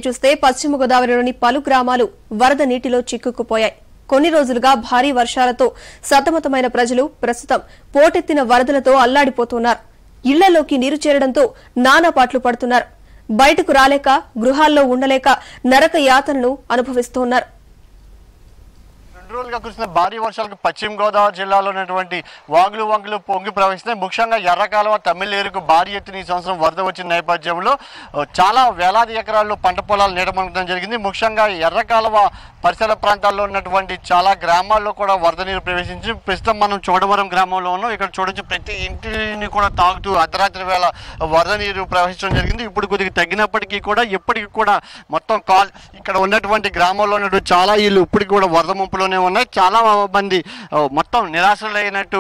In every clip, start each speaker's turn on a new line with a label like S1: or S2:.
S1: చూస్తే పశ్చిమ గోదావరిలోని పలు గ్రామాలు వరద నీటిలో చిక్కుకుపోయాయి. కొన్ని రోజులుగా భారీ వర్షాలతో సతమతమైన ప్రజలు ప్రస్తుతం పోటెత్తిన వరదలతో అల్లాడిపోతున్నారు. ఇళ్లలోకి నీరు చేరడంతో నానాపాట్లు పడుతున్నారు. బయటకు రాలేక, గృహాల్లో ఉండలేక నరక యాతనను అనుభవిస్తున్నారు.
S2: రోజులుగా కురిసిన భారీ వర్షాలకు పశ్చిమ గోదావరి జిల్లాలో ఉన్నటువంటి వాగులు వంకలు పొంగి ప్రవహిస్తున్నాయి. ముఖ్యంగా ఎర్రకాలువ తమిళేరుకు భారీ ఎత్తున ఈ సంవత్సరం వరద వచ్చిన నేపథ్యంలో చాలా వేలాది ఎకరాల్లో పంట పొలాలు నీటమునగడం జరిగింది. ముఖ్యంగా ఎర్రకాలువ పరిసర ప్రాంతాల్లో ఉన్నటువంటి చాలా గ్రామాల్లో కూడా వరద నీరు ప్రవేశించి ప్రస్తుతం మనం చోడవరం గ్రామంలో ఉన్నాం. ఇక్కడ చూడొచ్చు ప్రతి ఇంటిని కూడా తాగుతూ అర్ధరాత్రి వేళ వరద నీరు ప్రవహించడం జరిగింది. ఇప్పుడు కొద్దిగా తగ్గినప్పటికీ కూడా ఇప్పటికీ కూడా మొత్తం ఇక్కడ ఉన్నటువంటి గ్రామంలో ఉన్నటువంటి చాలా ఇళ్ళు ఇప్పటికి కూడా వరద ముంపులోనే ఉన్నాయి. చాలా మంది మొత్తం నిరాశలైనట్టు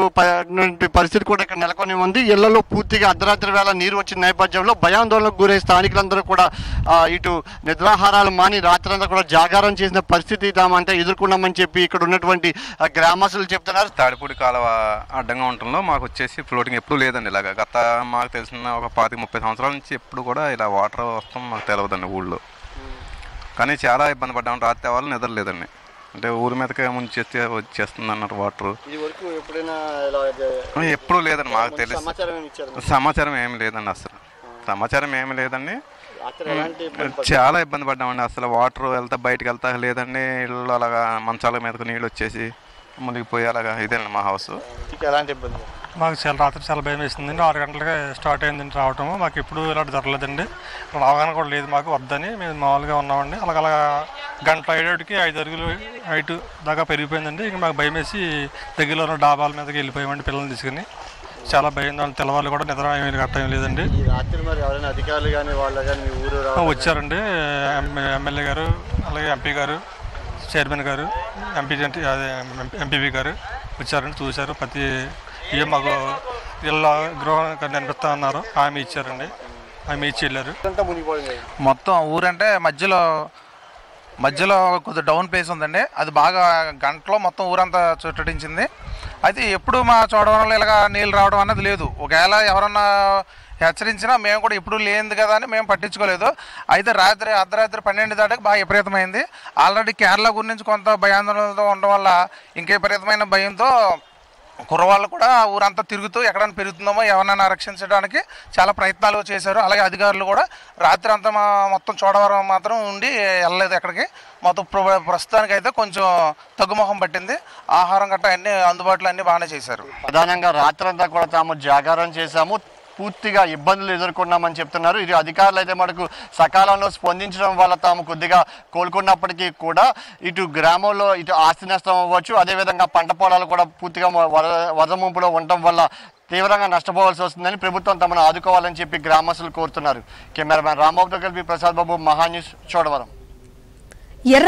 S2: పరిస్థితి కూడా ఇక్కడ నెలకొని ఉంది. ఇళ్లలో పూర్తిగా అర్ధరాత్రి వేళ నీరు వచ్చిన నేపథ్యంలో భయాందోళనకు గురై స్థానికులందరూ కూడా ఇటు నిద్రాహారాలు మాని రాత్రంతా కూడా జాగారం చేసిన పరిస్థితి తామంటే ఎదుర్కొన్నామని చెప్పి ఇక్కడ ఉన్నటువంటి గ్రామస్తులు చెప్తున్నారు.
S3: తాడిపూడి కాలువ అడ్డంగా ఉండటంలో మాకు వచ్చేసి ఫ్లోటింగ్ ఎప్పుడు లేదండి. ఇలాగ గత మాకు తెలిసిన ఒక 25-30 సంవత్సరాల నుంచి ఎప్పుడు కూడా ఇలా వాటర్ వస్తాం మాకు తెలియదండి ఊళ్ళో. కానీ చాలా ఇబ్బంది పడ్డాము. రాత్రి వాళ్ళు నిద్రలేదండి. అంటే ఊరి మీదకే ముంచేస్తే వచ్చేస్తుంది అన్నారు వాటర్. ఎప్పుడు లేదండి మాకు తెలిసి సమాచారం ఏమి లేదండి. అసలు సమాచారం ఏమి లేదండి. చాలా ఇబ్బంది పడ్డామండి. అసలు వాటర్ వెళ్తా బయటకు వెళ్తా లేదండి. ఇళ్ళు అలాగా మంచాల మీదకు నీళ్ళు వచ్చేసి మునిగిపోయి అలాగా ఇదేనండి మా హౌస్.
S2: ఎలాంటి ఇబ్బంది?
S4: మాకు రాత్రి చాలా భయం వేసిందండి. 6 గంటలకే స్టార్ట్ అయిందండి రావటము. మాకు ఎప్పుడు ఇలాంటి జరగలేదండి. అవగాహన కూడా లేదు మాకు వద్దని. మేము మామూలుగా ఉన్నామండి. అలాగ గంట 5 అడుగులు హైట్ దాకా పెరిగిపోయిందండి. ఇంక మాకు భయం వేసి దగ్గరలో ఉన్న డాబాల మీదకి వెళ్ళిపోయామండి పిల్లల్ని తీసుకుని. చాలా భయం. వాళ్ళు తెల్లవాళ్ళు కూడా నిద్ర ఏమీ కట్టం లేదండి. వచ్చారండి ఎమ్మెల్యే గారు, అలాగే ఎంపీ గారు, చైర్మన్ గారు, ఎంపీపీ గారు వచ్చారండి. చూశారు. ప్రతి ఏం మాకు ఇళ్ళ గృహం నిర్మిస్తా అన్నారు. హామీ ఇచ్చారండి. హామీ ఇచ్చి వెళ్ళారు.
S5: మొత్తం ఊరంటే మధ్యలో కొద్దిగా డౌన్ ప్లేస్ ఉందండి. అది బాగా గంటలో మొత్తం ఊరంతా చుట్టడించింది. అయితే ఎప్పుడు మా చోడవరంలో ఇలాగా నీళ్ళు రావడం అన్నది లేదు. ఒకవేళ ఎవరన్నా హెచ్చరించినా మేము కూడా ఎప్పుడు లేనిది కదా అని మేము పట్టించుకోలేదు. అయితే అర్ధరాత్రి 12 దాటికి బాగా విపరీతమైంది. ఆల్రెడీ కేరళ గురించి కొంత భయాందోళనతో ఉండడం వల్ల ఇంకా విపరీతమైన భయంతో కుర్రవాళ్ళు కూడా ఊరంతా తిరుగుతూ ఎక్కడైనా పెరుగుతుందేమో ఎవరైనా రక్షించడానికి చాలా ప్రయత్నాలు చేశారు. అలాగే అధికారులు కూడా రాత్రి అంతా మొత్తం చోడవరం మాత్రం ఉండి వెళ్ళలేదు ఎక్కడికి. మొత్తం ప్రస్తుతానికి అయితే కొంచెం తగ్గుముఖం పట్టింది. ఆహారం గట్రా అన్ని అందుబాటులో అన్ని బాగానే చేశారు.
S2: ప్రధానంగా రాత్రంతా కూడా తాము జాగారం చేశాము, పూర్తిగా ఇబ్బందులు ఎదుర్కొన్నామని చెప్తున్నారు. ఇది అధికారులు అయితే మనకు సకాలంలో స్పందించడం వల్ల తాము కొద్దిగా కోలుకున్నప్పటికీ కూడా ఇటు గ్రామంలో ఇటు ఆస్తి నష్టం అవ్వచ్చు, అదేవిధంగా పంట పొలాలు కూడా పూర్తిగా వరద ముంపులో ఉండటం వల్ల తీవ్రంగా నష్టపోవాల్సి వస్తుందని ప్రభుత్వం తమను ఆదుకోవాలని చెప్పి గ్రామస్తులు కోరుతున్నారు. కెమెరామ్యాన్ రాంబాబుతో కలిపి ప్రసాద్ బాబు, మహాన్యూస్, చోడవరం.